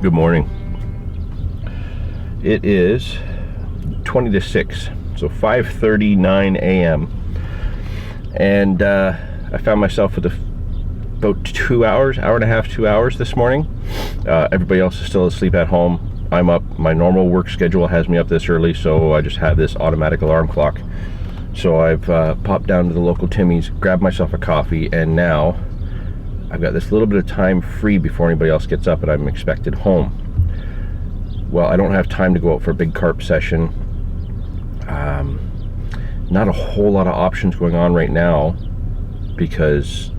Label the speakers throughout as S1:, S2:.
S1: Good morning. It is 20 to 6, so 5:39 a.m. and I found myself with about 2 hours, hour and a half, 2 hours this morning. Everybody else is still asleep at home. I'm up. My normal work schedule has me up this early, so I just have this automatic alarm clock. So I've popped down to the local Timmy's, grabbed myself a coffee, and now I've got this little bit of time free before anybody else gets up and I'm expected home. Well, I don't have time to go out for a big carp session. Not a whole lot of options going on right now because,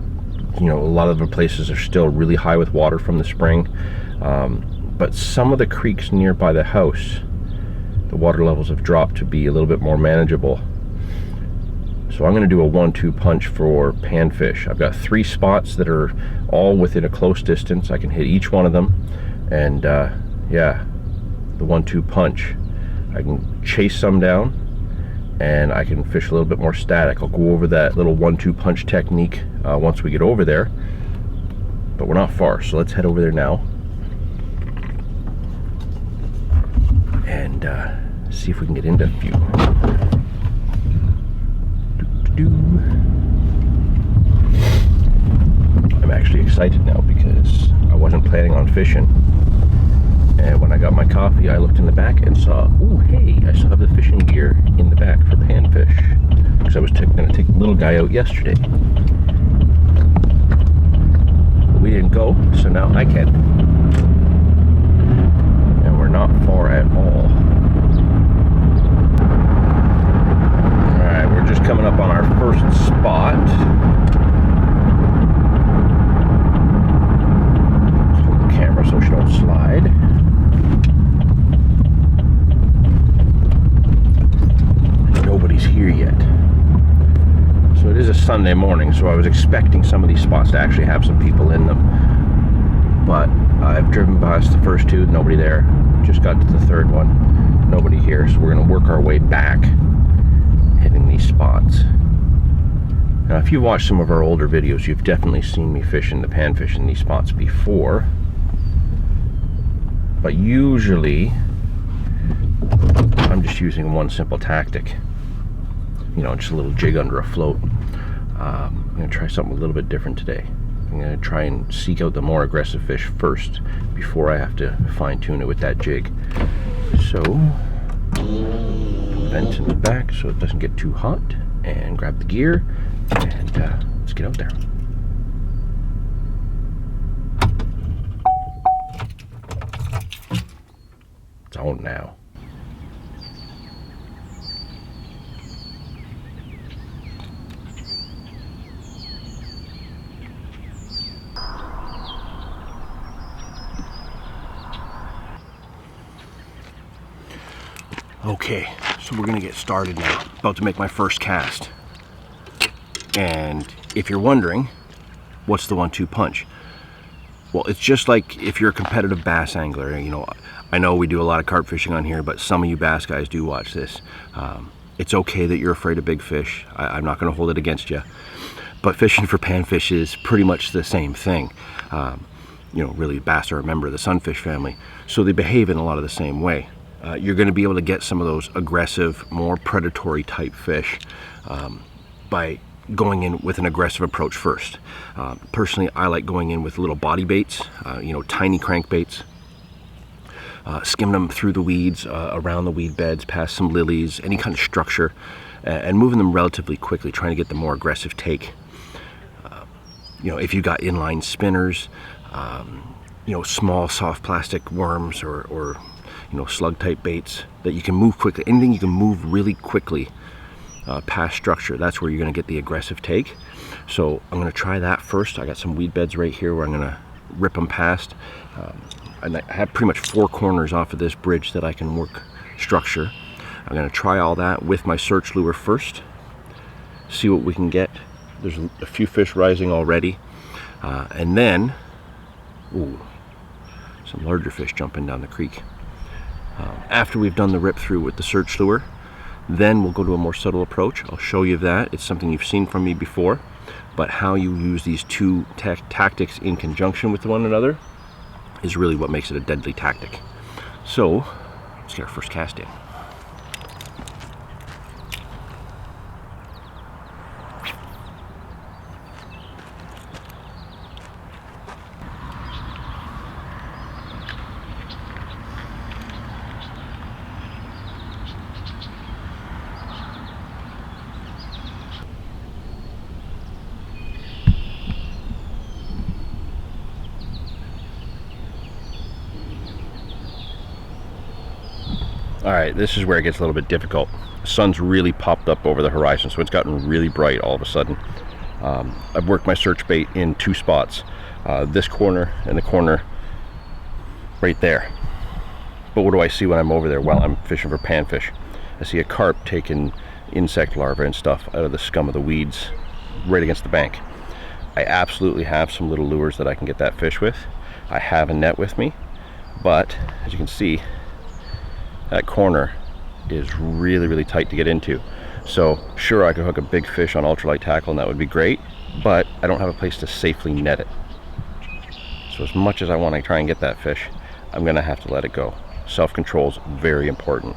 S1: you know, a lot of the places are still really high with water from the spring. But some of the creeks nearby the house, the water levels have dropped to be a little bit more manageable. So I'm going to do a 1-2 punch for panfish. I've got 3 spots that are all within a close distance. I can hit each one of them, and yeah, the 1-2 punch. I can chase some down, and I can fish a little bit more static. I'll go over that little 1-2 punch technique once we get over there, but we're not far, so let's head over there now and see if we can get into a few. I'm actually excited now because I wasn't planning on fishing, and when I got my coffee I looked in the back and saw, oh hey, I still have the fishing gear in the back for panfish because I was going to take the little guy out yesterday, but we didn't go, so now I can, and we're not far at all. We're just coming up on our first spot. Let's hold the camera so she don't slide. Nobody's here yet. So it is a Sunday morning, so I was expecting some of these spots to actually have some people in them. But I've driven past the first 2, nobody there. Just got to the 3rd one, nobody here. So we're going to work our way back, hitting these spots. Now, if you watched some of our older videos, you've definitely seen me fishing the panfish in these spots before. But usually, I'm just using one simple tactic. You know, just a little jig under a float. I'm going to try something a little bit different today. I'm going to try and seek out the more aggressive fish first before I have to fine-tune it with that jig. So, vent in the back so it doesn't get too hot, and grab the gear, and let's get out there. It's on now. Okay, so we're gonna get started now. About to make my first cast. And if you're wondering, what's the 1-2 punch? Well, it's just like if you're a competitive bass angler. You know, I know we do a lot of carp fishing on here, but some of you bass guys do watch this. It's okay that you're afraid of big fish. I'm not gonna hold it against you. But fishing for panfish is pretty much the same thing. You know, really, bass are a member of the sunfish family, so they behave in a lot of the same way. You're going to be able to get some of those aggressive, more predatory type fish by going in with an aggressive approach first. Personally, I like going in with little body baits, you know, tiny crankbaits, skimming them through the weeds, around the weed beds, past some lilies, any kind of structure, and moving them relatively quickly, trying to get the more aggressive take. You know, if you got inline spinners, you know, small soft plastic worms or you know, slug type baits that you can move quickly, anything you can move really quickly past structure, that's where you're going to get the aggressive take. So I'm going to try that first. I got some weed beds right here where I'm going to rip them past. And I have pretty much 4 corners off of this bridge that I can work structure. I'm going to try all that with my search lure first, see what we can get. There's a few fish rising already, and then ooh, some larger fish jumping down the creek. After we've done the rip through with the search lure, then we'll go to a more subtle approach. I'll show you that. It's something you've seen from me before, but how you use these two tactics in conjunction with one another is really what makes it a deadly tactic. So let's get our first cast in. All right, this is where it gets a little bit difficult. The sun's really popped up over the horizon, so it's gotten really bright all of a sudden. I've worked my search bait in 2 spots, this corner and the corner right there. But what do I see when I'm over there? Well, I'm fishing for panfish. I see a carp taking insect larvae and stuff out of the scum of the weeds right against the bank. I absolutely have some little lures that I can get that fish with. I have a net with me, but as you can see, that corner is really, really tight to get into. So sure, I could hook a big fish on ultralight tackle and that would be great, but I don't have a place to safely net it. So as much as I want to try and get that fish, I'm gonna have to let it go. Self-control is very important.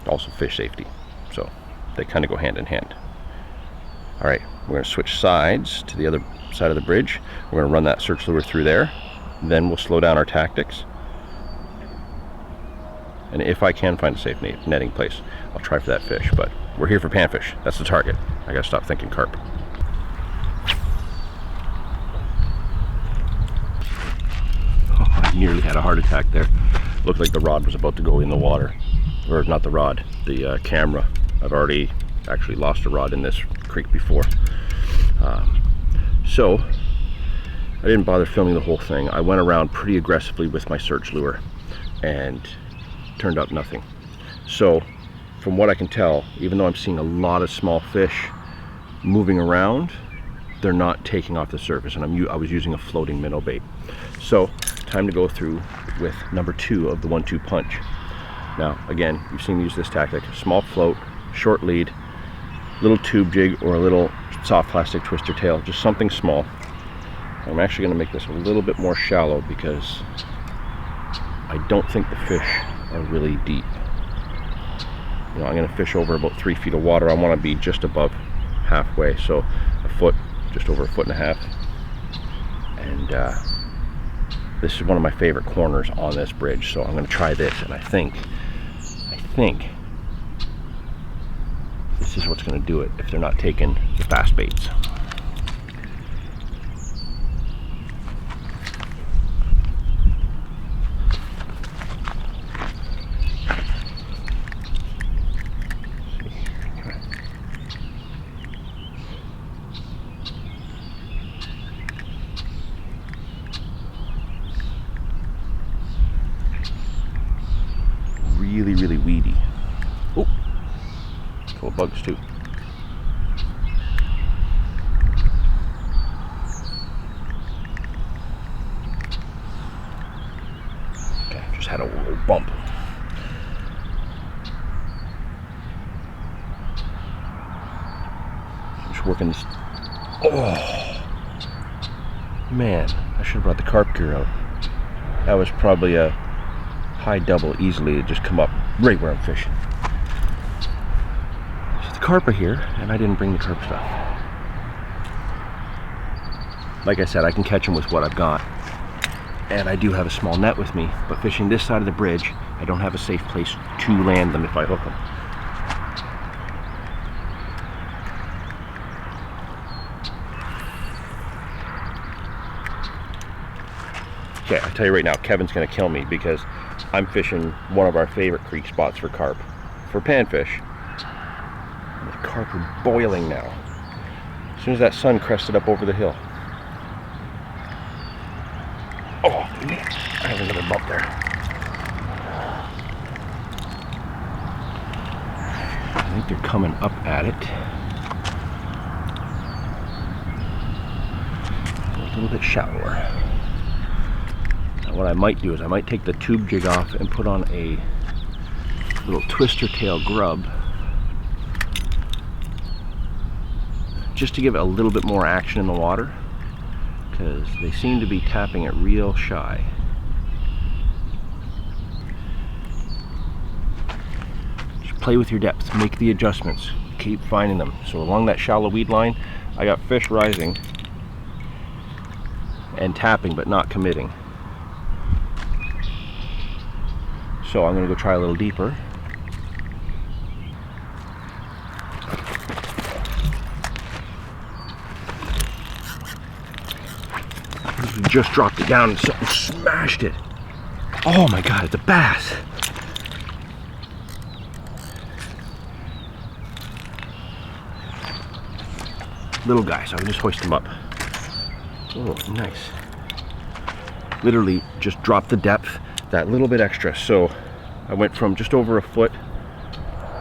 S1: Also fish safety. So they kind of go hand in hand. All right, we're gonna switch sides to the other side of the bridge. We're gonna run that search lure through there. Then we'll slow down our tactics. And if I can find a safe netting place, I'll try for that fish. But we're here for panfish. That's the target. I gotta stop thinking carp. Oh, I nearly had a heart attack there. Looked like the rod was about to go in the water. Or not the rod, the camera. I've already actually lost a rod in this creek before. So I didn't bother filming the whole thing. I went around pretty aggressively with my search lure and turned up nothing. So from what I can tell, even though I'm seeing a lot of small fish moving around, they're not taking off the surface, and I was using a floating minnow bait. So time to go through with number 2 of the 1-2 punch. Now again, you've seen me use this tactic: small float, short lead, little tube jig, or a little soft plastic twister tail, just something small. I'm actually going to make this a little bit more shallow because I don't think the fish are really deep. You know, I'm going to fish over about 3 feet of water. I want to be just above halfway, so a foot, just over 1.5 feet. And this is one of my favorite corners on this bridge, so I'm going to try this, and I think this is what's going to do it if they're not taking the fast baits. Really, really weedy. Oh, full of bugs too. Okay, just had a little bump. Just working this. Oh man, I should have brought the carp gear out. That was probably a high double easily to just come up right where I'm fishing. So the carp are here, and I didn't bring the carp stuff. Like I said, I can catch them with what I've got, and I do have a small net with me, but fishing this side of the bridge, I don't have a safe place to land them if I hook them. Okay, I tell you right now, Kevin's gonna kill me because I'm fishing one of our favorite creek spots for carp, for panfish. And the carp are boiling now. As soon as that sun crested up over the hill. Oh man, I have another bump there. I think they're coming up at it. A little bit shallower. What I might do is I might take the tube jig off and put on a little twister tail grub just to give it a little bit more action in the water. because they seem to be tapping it real shy. Just play with your depth, make the adjustments, keep finding them. So along that shallow weed line, I got fish rising and tapping but not committing. So I'm going to go try a little deeper. We just dropped it down and something smashed it. Oh my god, it's a bass. Little guy, so I can just hoist him up. Oh, nice. Literally just dropped the depth that little bit extra. So I went from just over a foot,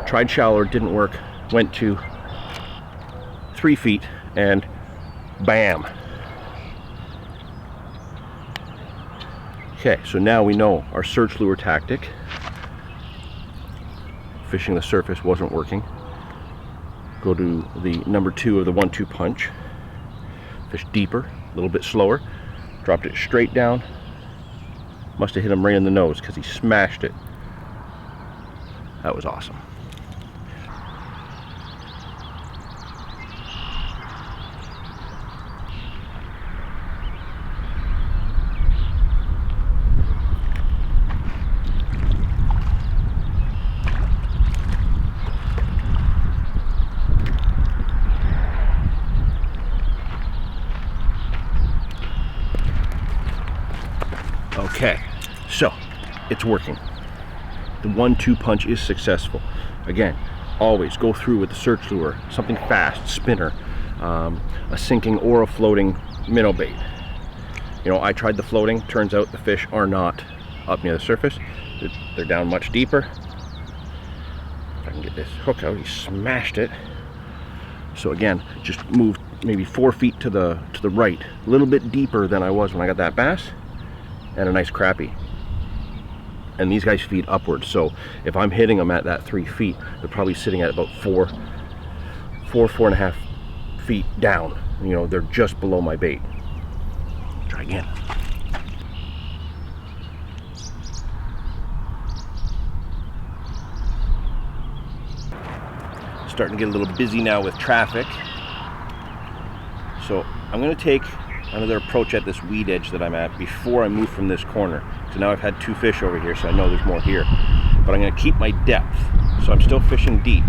S1: tried shallower, didn't work, went to 3 feet, and bam. Okay, so now we know our search lure tactic. Fishing the surface wasn't working. Go to the number 2 of the 1-2 punch. Fish deeper, a little bit slower. Dropped it straight down. Must have hit him right in the nose because he smashed it. That was awesome. Okay, so it's working. The 1-2 punch is successful. Again, always go through with the search lure, something fast, spinner, a sinking or a floating minnow bait. You know, I tried the floating, turns out the fish are not up near the surface. They're down much deeper. If I can get this hook out, he smashed it. So again, just moved maybe 4 feet to the right, a little bit deeper than I was when I got that bass. And a nice crappie. And these guys feed upwards, so if I'm hitting them at that 3 feet, they're probably sitting at about 4.5 feet down. You know, they're just below my bait. Try again. Starting to get a little busy now with traffic. So I'm going to take another approach at this weed edge that I'm at before I move from this corner. So now I've had 2 fish over here, so I know there's more here. But I'm going to keep my depth. So I'm still fishing deep.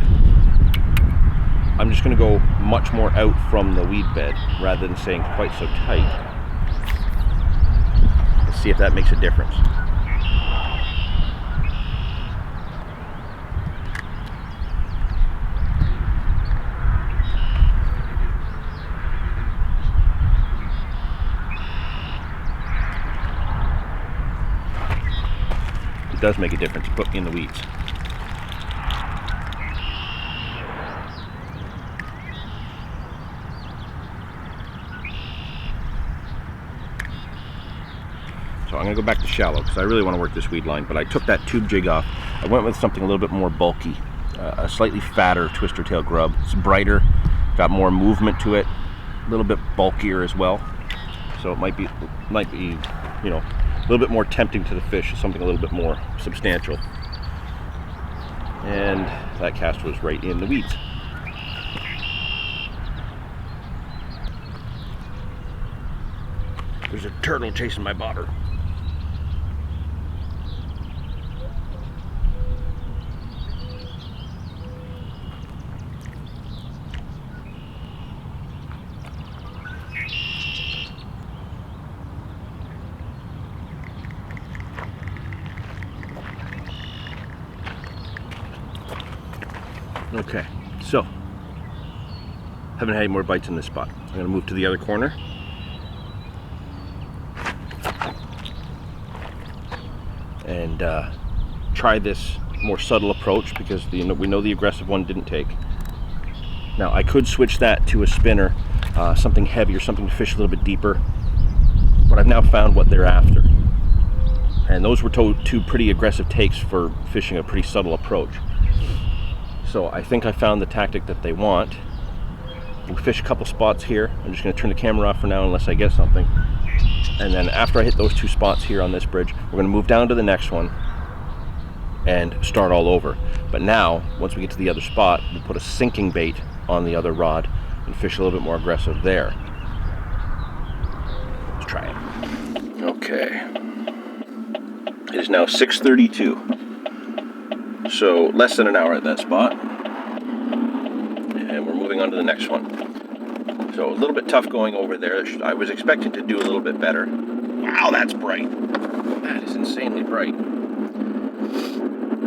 S1: I'm just going to go much more out from the weed bed rather than staying quite so tight. Let's see if that makes a difference. Does make a difference. Put me in the weeds. So I'm going to go back to shallow because I really want to work this weed line, but I took that tube jig off. I went with something a little bit more bulky, a slightly fatter twister tail grub. It's brighter, got more movement to it, a little bit bulkier as well. So it might be, you know, a little bit more tempting to the fish, something a little bit more substantial. And that cast was right in the weeds. There's a turtle chasing my bobber. Okay, so haven't had any more bites in this spot. I'm going to move to the other corner. And try this more subtle approach because we know the aggressive one didn't take. Now I could switch that to a spinner, something heavier, something to fish a little bit deeper, but I've now found what they're after. And those were two pretty aggressive takes for fishing a pretty subtle approach. So I think I found the tactic that they want. We'll fish a couple spots here. I'm just going to turn the camera off for now unless I get something. And then after I hit those 2 spots here on this bridge, we're going to move down to the next one and start all over. But now, once we get to the other spot, we'll put a sinking bait on the other rod and fish a little bit more aggressive there. Let's try it. Okay. It is now 6:32. So less than an hour at that spot. And we're moving on to the next one. So a little bit tough going over there. I was expecting to do a little bit better. Wow, that's bright. That is insanely bright.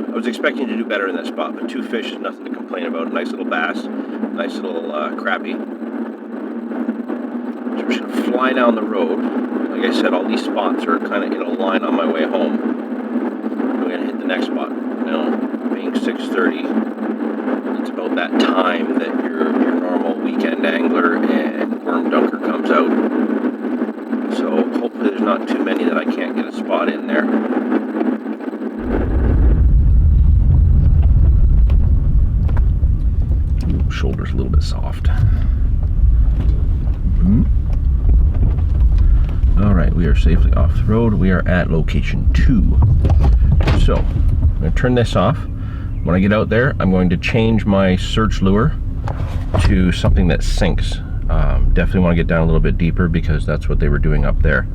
S1: I was expecting to do better in that spot, but 2 fish is nothing to complain about. Nice little bass, nice little crappie. So we're just going to fly down the road. Like I said, all these spots are kind of in a line on my way home. We're going to hit the next spot. Now, being 6:30, it's about that time that your normal weekend angler and worm dunker comes out. So hopefully there's not too many that I can't get a spot in there. Shoulder's a little bit soft. All right, we are safely off the road. We are at location 2. So I'm going to turn this off. When I get out there, I'm going to change my search lure to something that sinks. Definitely want to get down a little bit deeper because that's what they were doing up there.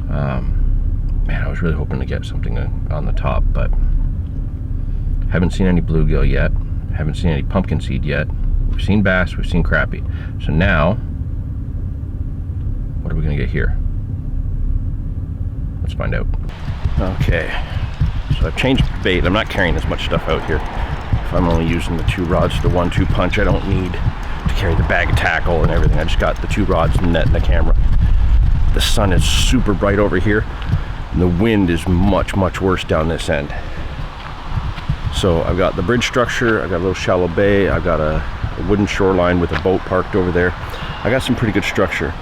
S1: Man, I was really hoping to get something on the top, but haven't seen any bluegill yet. Haven't seen any pumpkin seed yet. We've seen bass, we've seen crappie. So now, what are we going to get here? Let's find out. Okay, so I've changed bait. I'm not carrying as much stuff out here. If I'm only using the 2 rods, the 1-2 punch, I don't need to carry the bag of tackle and everything. I just got the 2 rods, the net, and the camera. The sun is super bright over here, and the wind is much, much worse down this end. So I've got the bridge structure, I've got a little shallow bay, I've got a wooden shoreline with a boat parked over there. I got some pretty good structure.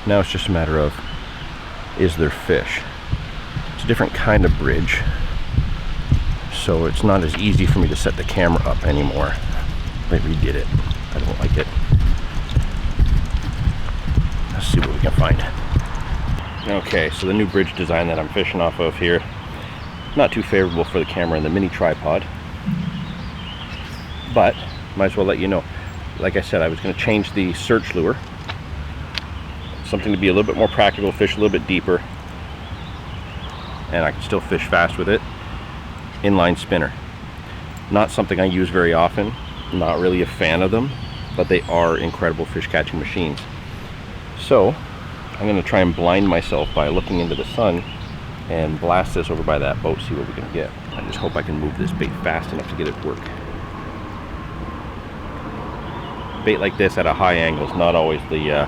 S1: Now it's just a matter of, is there fish? It's a different kind of bridge, so it's not as easy for me to set the camera up anymore. I redid it. I don't like it. Let's see what we can find. Okay, so the new bridge design that I'm fishing off of here, not too favorable for the camera and the mini tripod, but might as well let you know. Like I said, I was going to change the search lure, something to be a little bit more practical, fish a little bit deeper, and I can still fish fast with it. Inline spinner. Not something I use very often, not really a fan of them, but they are incredible fish catching machines. So I'm going to try and blind myself by looking into the sun and blast this over by that boat, see what we can get. I just hope I can move this bait fast enough to get it to work. Bait like this at a high angle is not always the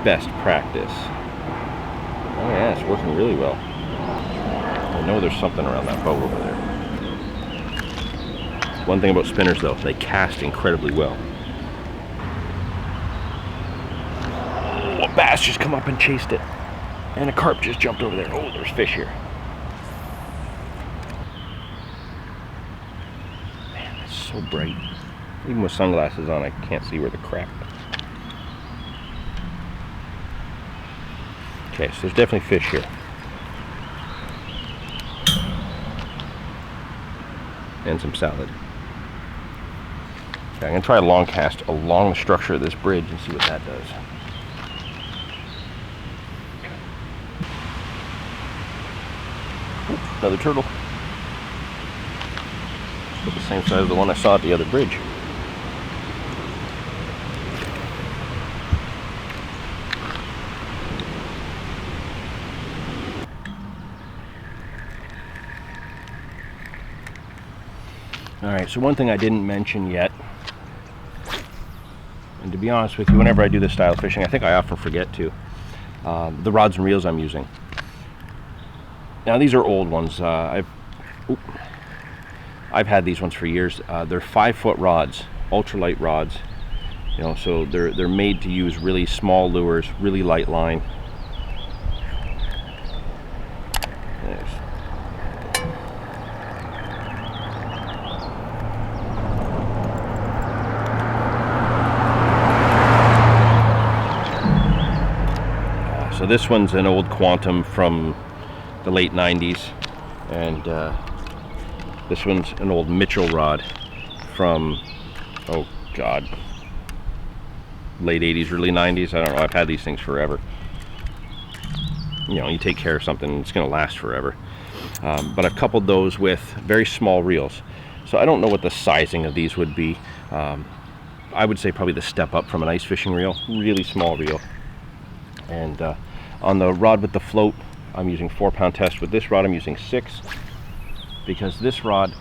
S1: best practice. Oh yeah, it's working really well. I know there's something around that boat over there. One thing about spinners though, they cast incredibly well. Oh, a bass just come up and chased it. And a carp just jumped over there. Oh, there's fish here. Man, it's so bright. Even with sunglasses on, I can't see where the crap is. Okay, so there's definitely fish here. And some salad. Okay, I'm going to try a long cast along the structure of this bridge and see what that does. Another turtle. About the same size as the one I saw at the other bridge. Alright, so one thing I didn't mention yet, and to be honest with you, whenever I do this style of fishing, I think I often forget to, the rods and reels I'm using. Now these are old ones. I've had these ones for years. They're 5-foot rods, ultralight rods. You know, so they're made to use really small lures, really light line. So this one's an old Quantum from the late 90s, and this one's an old Mitchell rod from, oh God, late 80s, early 90s. I don't know, I've had these things forever. You know, you take care of something, it's going to last forever. But I've coupled those with very small reels. So I don't know what the sizing of these would be. I would say probably the step up from an ice fishing reel, really small reel. And on the rod with the float, I'm using 4-pound test. With this rod, I'm using 6, because this rod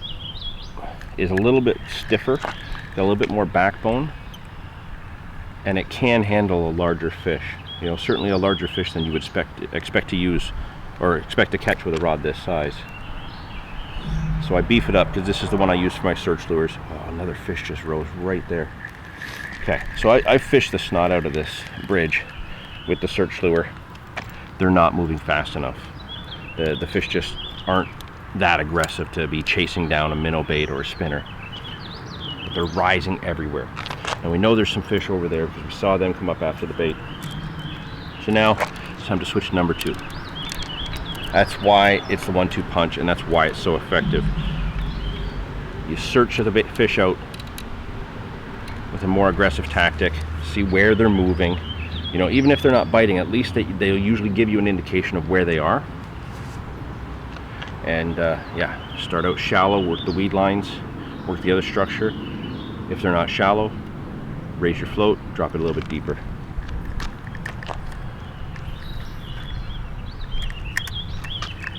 S1: is a little bit stiffer, got a little bit more backbone, and it can handle a larger fish. You know, certainly a larger fish than you would expect to use or expect to catch with a rod this size. So I beef it up because this is the one I use for my search lures. Oh, another fish just rose right there. Okay, so I fished the snot out of this bridge with the search lure. They're not moving fast enough. The fish just aren't that aggressive to be chasing down a minnow bait or a spinner. But they're rising everywhere. And we know there's some fish over there because we saw them come up after the bait. So now it's time to switch to number 2. That's why it's the 1-2 punch, and that's why it's so effective. You search the fish out with a more aggressive tactic, see where they're moving. You know, even if they're not biting, at least they'll usually give you an indication of where they are. And yeah, start out shallow, work the weed lines, work the other structure. If they're not shallow, raise your float, drop it a little bit deeper.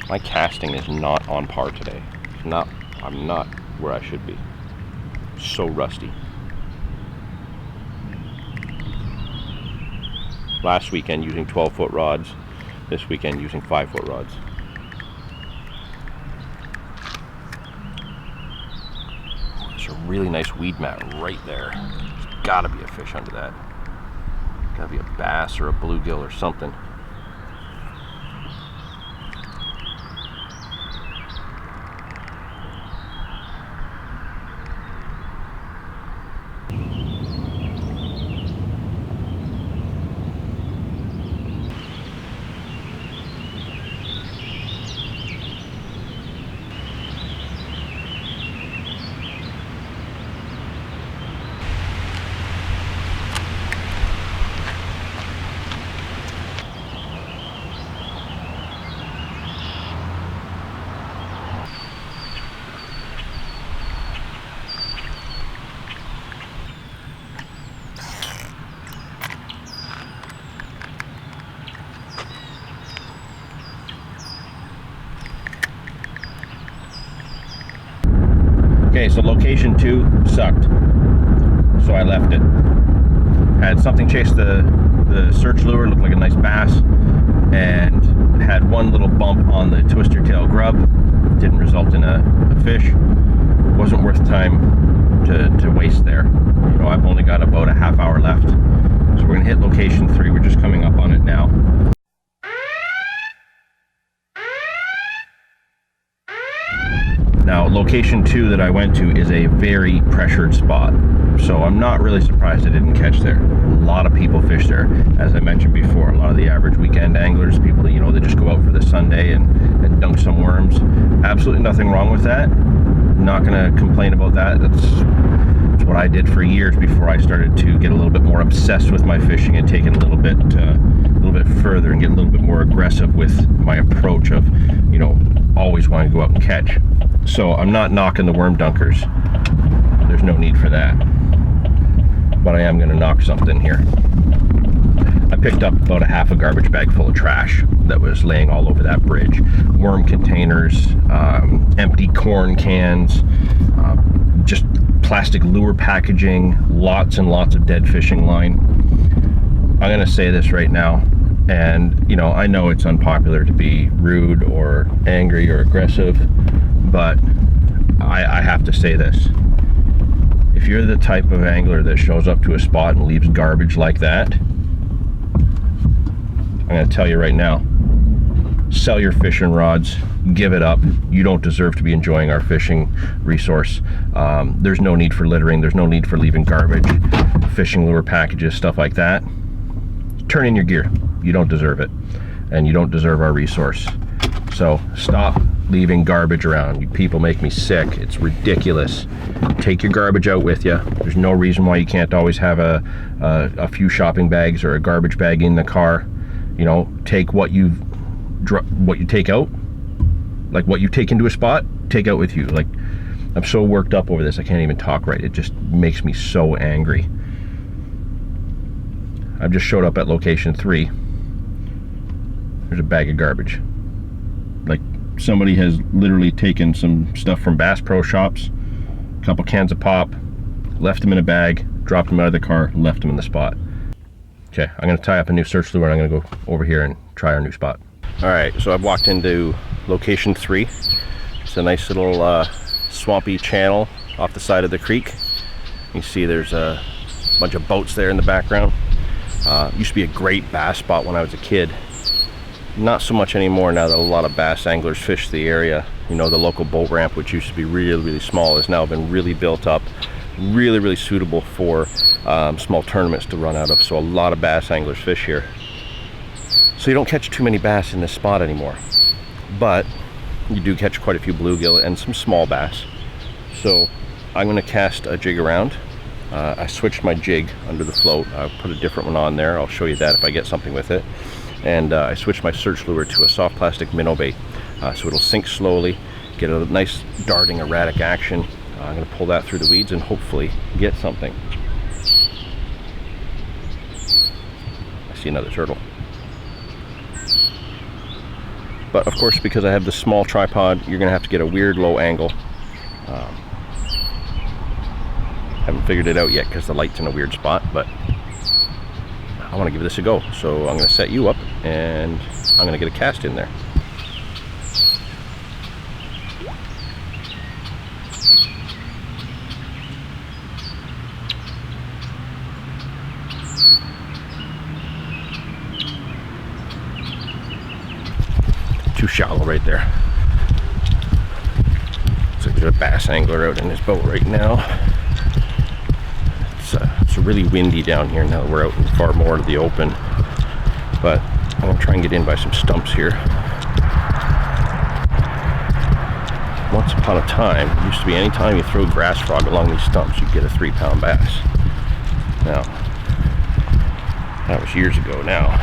S1: My casting is not on par today. I'm not where I should be. So rusty. Last weekend using 12-foot rods, this weekend using 5-foot rods. Oh, there's a really nice weed mat right there. There's gotta be a fish under that. Gotta be a bass or a bluegill or something. Okay, so location 2 sucked, so I left it. Had something chase the search lure, looked like a nice bass, and had one little bump on the twister tail grub. Didn't result in a fish. Wasn't worth time to waste there. You know, I've only got about a half hour left, so we're gonna hit location 3. We're just coming up on it now. Now, location 2 that I went to is a very pressured spot, so I'm not really surprised I didn't catch there. A lot of people fish there, as I mentioned before. A lot of the average weekend anglers, people that, you know, they just go out for the Sunday and dunk some worms. Absolutely nothing wrong with that. Not gonna complain about that. That's what I did for years before I started to get a little bit more obsessed with my fishing and take it a little bit further and get a little bit more aggressive with my approach of, you know, always wanting to go out and catch. So I'm not knocking the worm dunkers. There's no need for that. But I am going to knock something here. I picked up about a half a garbage bag full of trash that was laying all over that bridge. Worm containers, empty corn cans, just plastic lure packaging, lots and lots of dead fishing line. I'm going to say this right now, and you know, I know it's unpopular to be rude or angry or aggressive, but I have to say this. If you're the type of angler that shows up to a spot and leaves garbage like that, I'm going to tell you right now, sell your fishing rods, give it up. You don't deserve to be enjoying our fishing resource. There's no need for littering. There's no need for leaving garbage, fishing lure packages, stuff like that. Turn in your gear. You don't deserve it, and you don't deserve our resource. So stop leaving garbage around. You people make me sick. It's ridiculous. Take your garbage out with you. There's no reason why you can't always have a few shopping bags or a garbage bag in the car. You know, take what you take out, like what you take into a spot, take out with you. Like, I'm so worked up over this, I can't even talk right. It just makes me so angry. I've just showed up at location 3. There's a bag of garbage. Like, somebody has literally taken some stuff from Bass Pro Shops, a couple cans of pop, left them in a bag, dropped them out of the car, left them in the spot. Okay, I'm gonna tie up a new search lure and I'm gonna go over here and try our new spot. All right, so I've walked into location 3. It's a nice little swampy channel off the side of the creek. You see there's a bunch of boats there in the background. Used to be a great bass spot when I was a kid. Not so much anymore now that a lot of bass anglers fish the area. You know, the local boat ramp, which used to be really, really small, has now been really built up. Really, really suitable for small tournaments to run out of. So a lot of bass anglers fish here. So you don't catch too many bass in this spot anymore. But you do catch quite a few bluegill and some small bass. So I'm going to cast a jig around. I switched my jig under the float. I'll put a different one on there. I'll show you that if I get something with it. And I switched my search lure to a soft plastic minnow bait. So it'll sink slowly, get a nice darting erratic action. I'm going to pull that through the weeds and hopefully get something. I see another turtle. But of course, because I have the small tripod, you're going to have to get a weird low angle. Haven't figured it out yet because the light's in a weird spot, but I want to give this a go. So I'm going to set you up and I'm going to get a cast in there. Too shallow right there. Looks like there's a bass angler out in his boat right now. It's really windy down here now that we're out in far more to the open. But I'm gonna try and get in by some stumps here. Once upon a time, it used to be any time you throw grass frog along these stumps, you'd get a 3-pound bass. Now, that was years ago now.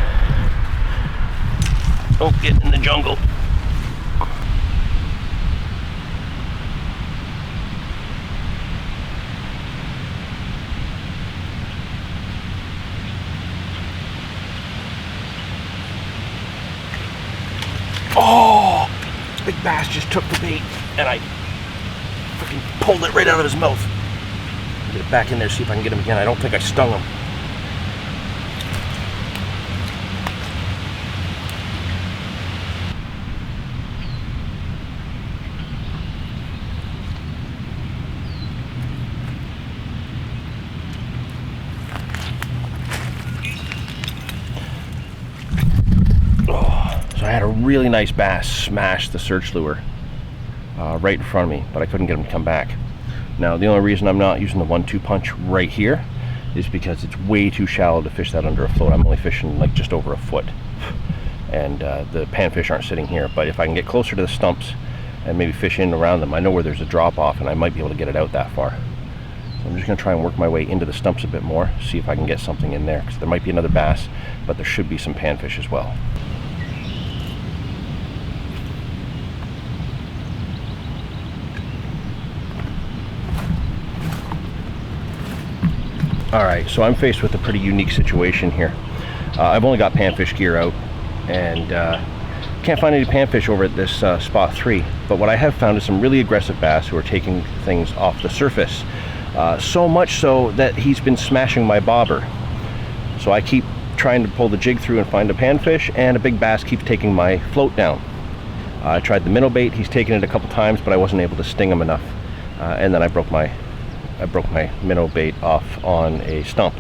S1: Don't get in the jungle. Oh, this big bass just took the bait and I freaking pulled it right out of his mouth. Get it back in there, see if I can get him again. I don't think I stung him. I had a really nice bass smash the search lure right in front of me, but I couldn't get him to come back. Now, the only reason I'm not using the 1-2 punch right here is because it's way too shallow to fish that under a float. I'm only fishing like just over a foot, and the panfish aren't sitting here. But if I can get closer to the stumps and maybe fish in around them, I know where there's a drop off and I might be able to get it out that far. So I'm just going to try and work my way into the stumps a bit more, see if I can get something in there, because there might be another bass, but there should be some panfish as well. Alright, so I'm faced with a pretty unique situation here. I've only got panfish gear out, and can't find any panfish over at this spot 3, but what I have found is some really aggressive bass who are taking things off the surface. So much so that he's been smashing my bobber. So I keep trying to pull the jig through and find a panfish, and a big bass keeps taking my float down. I tried the minnow bait, he's taken it a couple times, but I wasn't able to sting him enough. And then I broke my minnow bait off on a stump.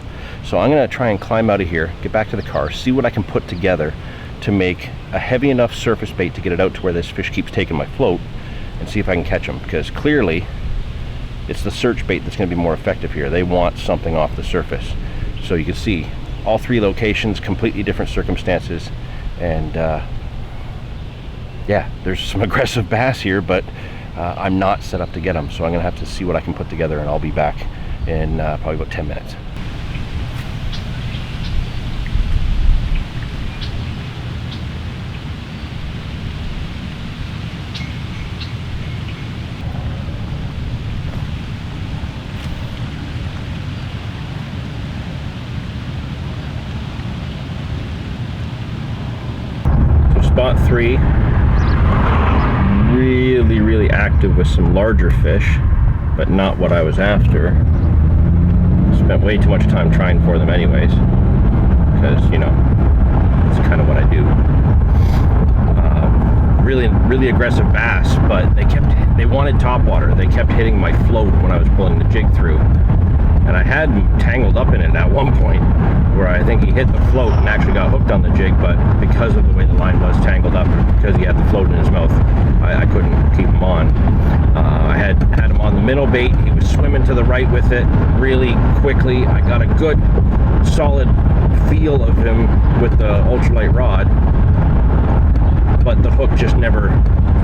S1: So I'm going to try and climb out of here, get back to the car, see what I can put together to make a heavy enough surface bait to get it out to where this fish keeps taking my float, and see if I can catch him, because clearly it's the search bait that's going to be more effective here. They want something off the surface. So you can see all 3 locations, completely different circumstances, and yeah, there's some aggressive bass here, but I'm not set up to get them, so I'm gonna have to see what I can put together, and I'll be back in probably about 10 minutes. Spot 3, really active with some larger fish, but not what I was after. Spent way too much time trying for them anyways, because, you know, it's kind of what I do. Really aggressive bass, but they wanted topwater. They kept hitting my float when I was pulling the jig through, and I had him tangled up in it at one point, where I think he hit the float and actually got hooked on the jig, but because of the way the line was tangled up, because he had the float in his mouth, I couldn't keep him on. I had him on the minnow bait. He was swimming to the right with it really quickly. I got a good solid feel of him with the ultralight rod, but the hook just never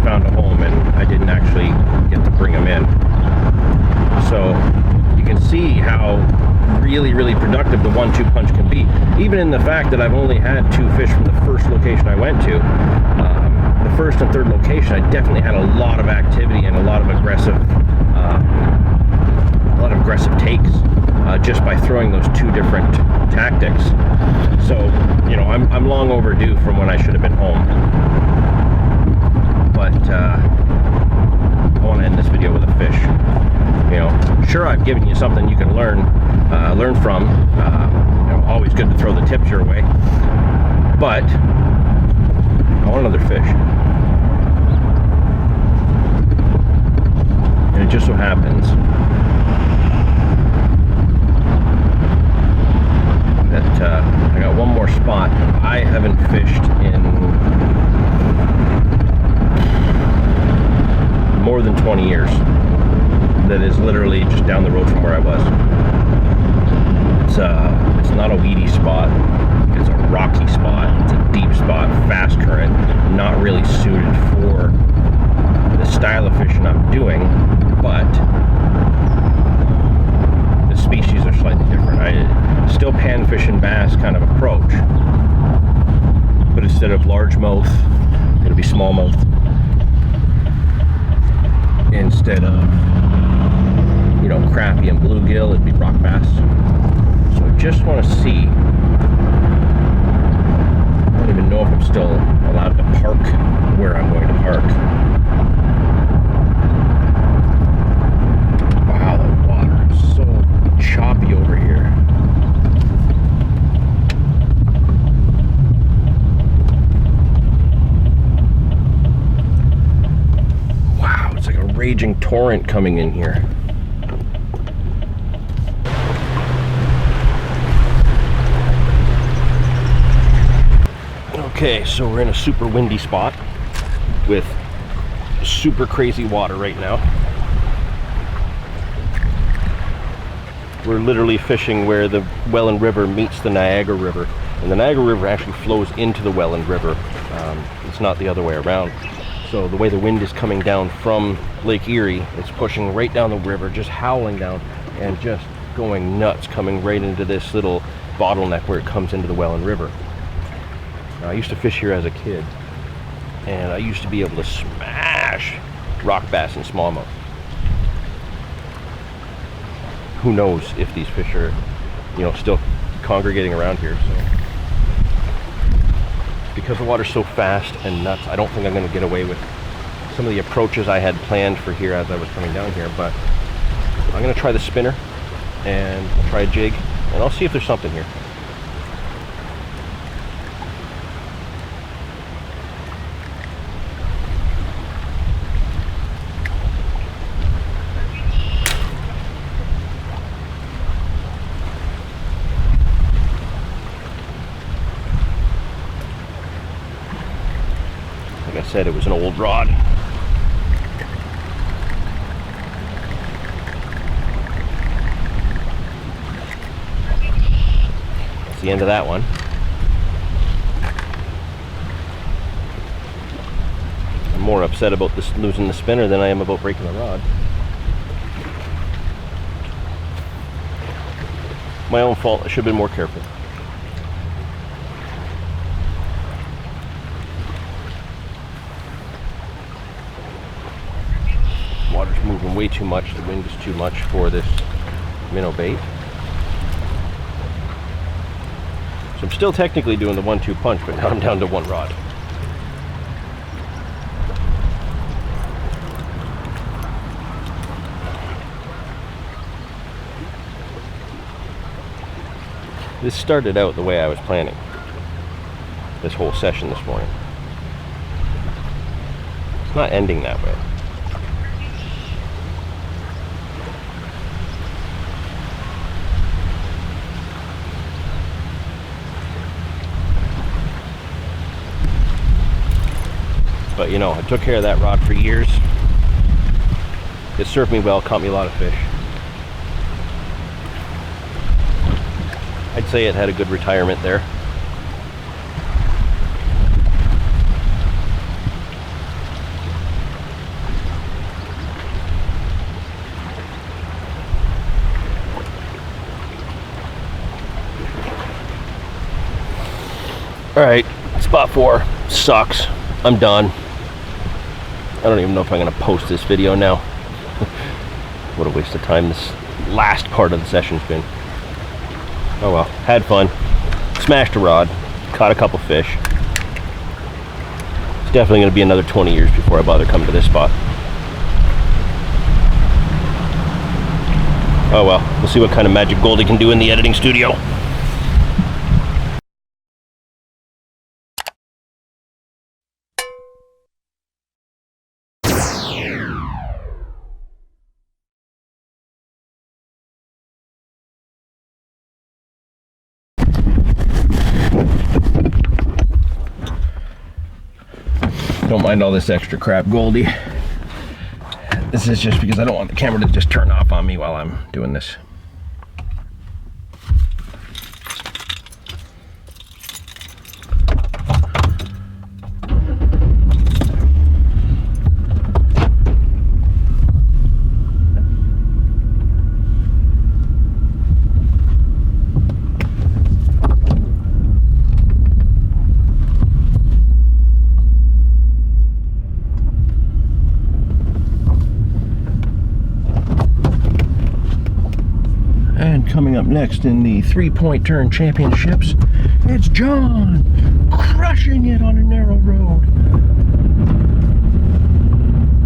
S1: found a home, and I didn't actually get to bring him in. So you can see how really productive the 1-2 punch can be, even in the fact that I've only had 2 fish from the first location I went to. The first and third location, I definitely had a lot of activity and a lot of aggressive takes just by throwing those 2 different tactics. So, you know, I'm long overdue from when I should have been home. But I want to end this video with a fish. You know, sure, I've given you something you can learn from. You know, always good to throw the tips your way, but I want another fish. And it just so happens that I got one more spot I haven't fished in more than 20 years. That is literally just down the road from where I was. It's not a weedy spot. It's a rocky spot. It's a deep spot, fast current, not really suited for the style of fishing I'm doing, but the species are slightly different. Still panfish and bass kind of approach, but instead of largemouth, it'll be smallmouth. Instead of, you know, crappie and bluegill, it'd be rock bass. So I just want to see. I don't even know if I'm still allowed to park where I'm going to park. Wow, the water is so choppy over here. Wow, it's like a raging torrent coming in here. Okay, so we're in a super windy spot with super crazy water right now. We're literally fishing where the Welland River meets the Niagara River, and the Niagara River actually flows into the Welland River. It's not the other way around. So the way the wind is coming down from Lake Erie, it's pushing right down the river, just howling down and just going nuts, coming right into this little bottleneck where it comes into the Welland River. Now, I used to fish here as a kid, and I used to be able to smash rock bass and smallmouth. Who knows if these fish are, you know, still congregating around here. So because the water's so fast and nuts, I don't think I'm going to get away with some of the approaches I had planned for here as I was coming down here, but I'm going to try the spinner and try a jig, and I'll see if there's something here. Like I said, it was an old rod. That's the end of that one. I'm more upset about this losing the spinner than I am about breaking the rod. My own fault. I should have been more careful. Water's moving way too much. The wind is too much for this minnow bait. So I'm still technically doing the 1-2 punch, but now I'm down to one rod. This started out the way I was planning this whole session this morning. It's not ending that way. But you know, I took care of that rod for years. It served me well, caught me a lot of fish. I'd say it had a good retirement there. Alright, spot 4 sucks. I'm done. I don't even know if I'm going to post this video now. What a waste of time this last part of the session's been. Oh well, had fun. Smashed a rod. Caught a couple fish. It's definitely going to be another 20 years before I bother coming to this spot. Oh well, we'll see what kind of magic Goldie can do in the editing studio. Don't mind all this extra crap, Goldie. This is just because I don't want the camera to just turn off on me while I'm doing this. And coming up next in the 3-point turn championships, it's John crushing it on a narrow road.